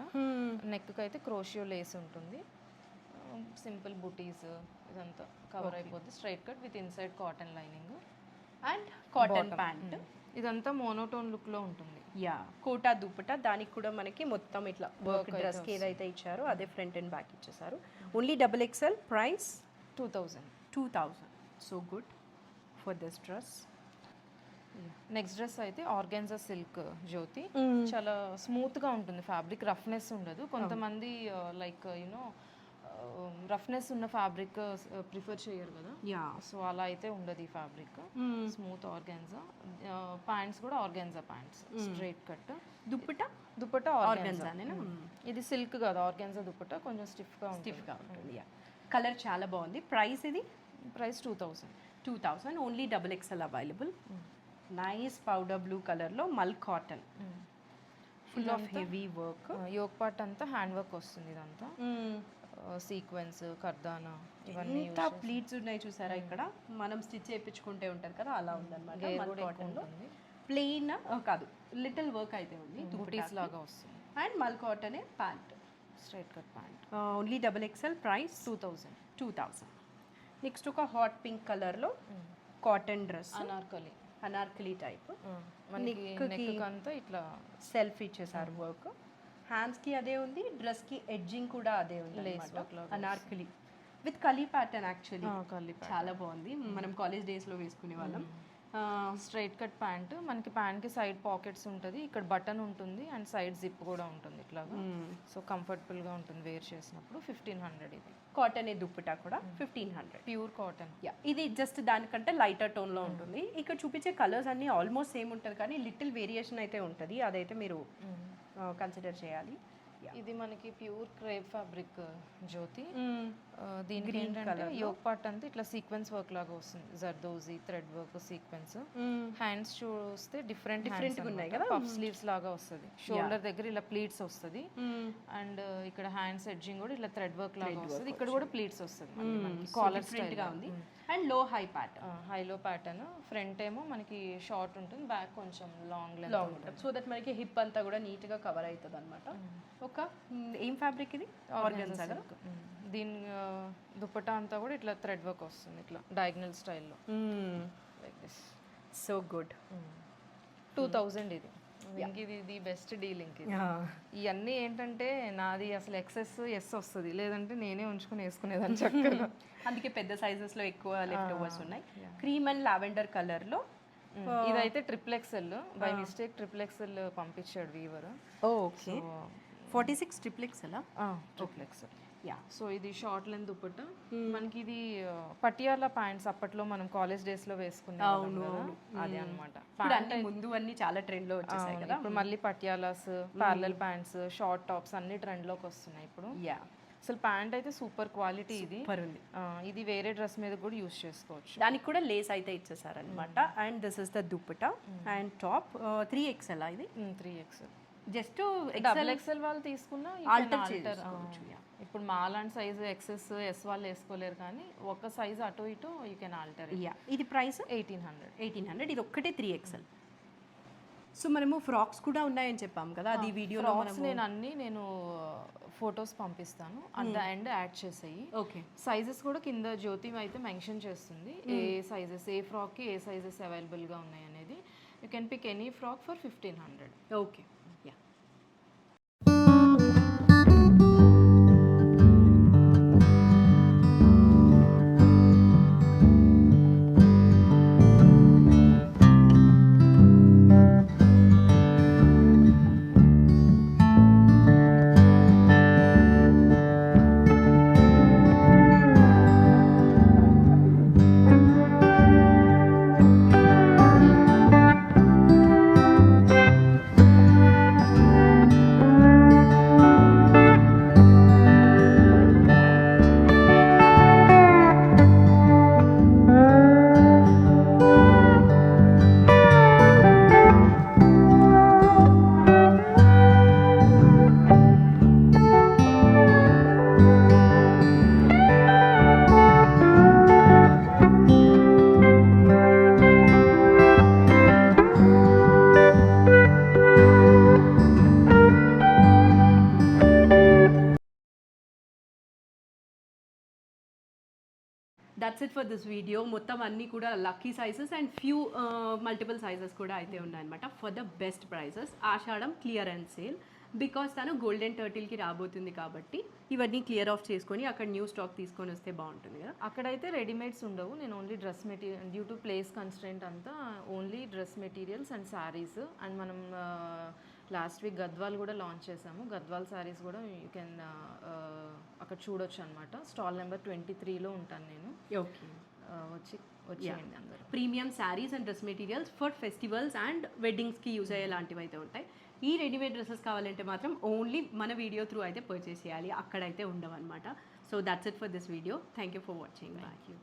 నెక్కి అయితే క్రోషియో లేస్ ఉంటుంది. సింపుల్ బుటీస్ ఇదంతా కవర్ అయిపోద్ది. Straight cut with inside cotton lining and cotton pant. ఇదంతా మోనోటోన్ లుక్ లో ఉంటుంది. యా. కోటా దుపట్టా. దానికి కూడా మనకి మొత్తం ఇట్లా వర్క్ డ్రెస్కి ఏదైతే ఇచ్చారో అదే ఫ్రంట్ అండ్ బ్యాక్ ఇచ్చేసారు. Only double XL. Price 2000. So good for this dress. Next dress అయితే ఆర్గాన్జా సిల్క్ జ్యోతి. చాలా స్మూత్ గా ఉంటుంది ఫ్యాబ్రిక్, రఫ్నెస్ ఉండదు. కొంతమంది లైక్ యూనో రఫ్నెస్ ఉన్న ఫ్యాబ్రిక్ ప్రిఫర్ చేయరు కదా. సో అలా అయితే ఉండదు ఈ ఫ్యాబ్రిక్. Smooth organza. ప్యాంట్స్ కూడా organza pants, straight cut. Dupatta organza. ఇది సిల్క్ కాదు, ఆర్గాన్జా దుపట్టా. కొంచెం స్టిఫ్గా ఉంటుంది. కలర్ చాలా బాగుంది. ప్రైస్ ఇది? Price 2000. Only double XL available. Nice powder blue కలర్లో mul cotton. Full of heavy work. Yoke part అంతా హ్యాండ్ వర్క్ వస్తుంది. ఇదంతా సీక్వెన్స్ కర్దానా ఇవన్నీ ఎంత ప్లీట్స్ ఉన్నాయి చూసారా ఇక్కడ, మనం స్టిచ్ చేయించుకుంటే ఉంటుంది కదా అలా ఉందన్నమాట. మల్ కాటన్లో ప్లెయిన్ కాదు, లిటిల్ వర్క్ అయితే ఉంది, బూటీస్ లాగా వస్తుంది. అండ్ మల్ కాటనే pant, straight cut pant, only XXL, price 2000. Next ఒక హాట్ పింక్ కలర్లో cotton dress, anarkali type, neck అంతా ఇట్లా సెల్ఫ్ ఇచ్చేసారు వర్క్, హ్యాండ్స్కి అదే ఉంది, డ్రెస్కి ఎడ్జింగ్ కూడా అదే ఉంది, అనార్కలి విత్ కలీ ప్యాటర్న్. యాక్చువల్లీ చాలా బాగుంది, మనం కాలేజ్ డేస్లో వేసుకునే వాళ్ళం. స్ట్రైట్ కట్ ప్యాంట్, మనకి ప్యాంట్కి సైడ్ పాకెట్స్ ఉంటుంది, ఇక్కడ బటన్ ఉంటుంది అండ్ సైడ్ జిప్ కూడా ఉంటుంది ఇట్లాగా. సో కంఫర్టబుల్గా ఉంటుంది వేర్ చేసినప్పుడు. 1500 ఇది. కాటన్ దుప్పటా కూడా 1500, ప్యూర్ కాటన్. ఇది జస్ట్ దానికంటే లైటర్ టోన్లో ఉంటుంది. ఇక్కడ చూపించే కలర్స్ అన్నీ ఆల్మోస్ట్ సేమ్ ఉంటుంది, కానీ లిటిల్ వేరియేషన్ అయితే ఉంటుంది, అదైతే మీరు కన్సిడర్ చేయాలి. ఇది మనకి ప్యూర్ క్రేప్ ఫ్యాబ్రిక్ జ్యోతి. దీనికి ఏంటంటే యోక్ పార్ట్ అంతా ఇట్లా సీక్వెన్స్ వర్క్ లాగా వస్తుంది, zardozi thread work sequence. Hands చూస్తే డిఫరెంట్ ఉన్నాయి కదా, పఫ్ స్లీవ్స్ లాగా వస్తుంది, షోల్డర్ దగ్గర ఇలా ప్లీట్స్ వస్తుంది, అండ్ ఇక్కడ హ్యాండ్స్ ఎడ్జింగ్ కూడా ఇలా థ్రెడ్ వర్క్ లాగా వస్తుంది, ఇక్కడ కూడా ప్లీట్స్ వస్తుంది, కాలర్ స్టైల్ గా ఉంది. అండ్ లో హై ప్యాటర్న్, హైలో ప్యాటర్న్. ఫ్రంట్ ఏమో మనకి షార్ట్ ఉంటుంది, బ్యాక్ కొంచెం లాంగ్ ఉంటుంది, సో దట్ మనకి హిప్ అంతా కూడా నీట్ గా కవర్ అవుతుంది అనమాట. ఒక ఏం ఫ్యాబ్రిక్ ఇది, ఆర్గాన్జా కదా. దీని దుపట్టా అంతా కూడా ఇట్లా థ్రెడ్ వర్క్ వస్తుంది, ఇట్లా డయాగ్నల్ స్టైల్లో, లైక్ దిస్. So good. 2000 ఇది. ఇది బెస్ట్ డీలింగ్. ఇవన్నీ ఏంటంటే నాది అసలు ఎస్ వస్తుంది, లేదంటే నేనే ఉంచుకుని వేసుకునేదాన్ని చక్కగా. అందుకే పెద్ద సైజెస్ లో ఎక్కువ లెఫ్ట్ ఓవర్స్ ఉన్నాయి. క్రీమ్ అండ్ లావెండర్ కలర్ లో. ఇదైతే XXL, బై మిస్టేక్ XXL పంపించాడు weaver. Okay, 46 XXL. XXL. So ఇది షార్ట్ లెంత్ దుపట్టా. మనకి ఇది పటియాలా ప్యాంట్స్ అప్పట్లో మనం కాలేజ్ డేస్ లో వేసుకున్నాం కదా, అదే అన్నమాట. ముందు అన్ని చాలా ట్రెండ్ లో వచ్చేసాయి కదా, ఇప్పుడు మళ్ళీ Patialas, parallel pants, short tops అన్ని ట్రెండ్ లోకి వస్తున్నాయి ఇప్పుడు. అసలు ప్యాంట్ అయితే సూపర్ క్వాలిటీ, ఇది ఇది వేరే డ్రెస్ మీద కూడా యూస్ చేసుకోవచ్చు. దానికి కూడా లేస్ అయితే ఇచ్చేసారు అనమాట. And this is the dupatta and top. 3XL ఇది. 3XL. జస్ట్ XXL వాళ్ళు తీసుకున్నా ఇప్పుడు మా లాంటి సైజు XS S వాళ్ళు వేసుకోలేరు, కానీ ఒక సైజు అటు ఇటు యూ కెన్ ఆల్టర్. ఇది ప్రైస్ 1800. ఇది ఒక్కటే 3XL. సో మనము ఫ్రాక్స్ కూడా ఉన్నాయని చెప్పాము కదా, అది వీడియోలో నేను ఫొటోస్ పంపిస్తాను, అట్ ద ఎండ్ యాడ్ చేసేయి. ఓకే, సైజెస్ కూడా కింద జ్యోతి అయితే మెన్షన్ చేస్తుంది, ఏ సైజెస్, ఏ ఫ్రాక్కి ఏ సైజెస్ అవైలబుల్గా ఉన్నాయి అనేది. You can pick any frock for 1500. Okay. That's it for this video. మొత్తం అన్నీ కూడా lucky sizes and few multiple sizes కూడా అయితే ఉన్నాయన్నమాట for the best prices. Ashadham clear and sale, because తను గోల్డెన్ టర్టిల్కి రాబోతుంది కాబట్టి ఇవన్నీ క్లియర్ ఆఫ్ చేసుకొని అక్కడ న్యూ స్టాక్ తీసుకొని వస్తే బాగుంటుంది కదా. అక్కడైతే రెడీమేడ్స్ ఉండవు, నేను only dress material due to place constraint అంతా only dress materials and sarees. And మనం లాస్ట్ వీక్ గద్వాల్ కూడా లాంచ్ చేసాము, గద్వాల్ శారీస్ కూడా యూ కెన్ అక్కడ చూడొచ్చు అనమాట. స్టాల్ నెంబర్ 23లో ఉంటాను నేను. ఓకే, వచ్చేయండి అందరూ. Premium sarees and dress materials for festivals and వెడ్డింగ్స్కి యూజ్ అయ్యేలాంటివి అయితే ఉంటాయి. ఈ రెడీమేడ్ డ్రెస్సెస్ కావాలంటే మాత్రం ఓన్లీ మన వీడియో త్రూ అయితే పర్చేస్ చేయాలి, అక్కడైతే ఉండవు అనమాట. So that's it for this video. Thank you for watching. Thank you.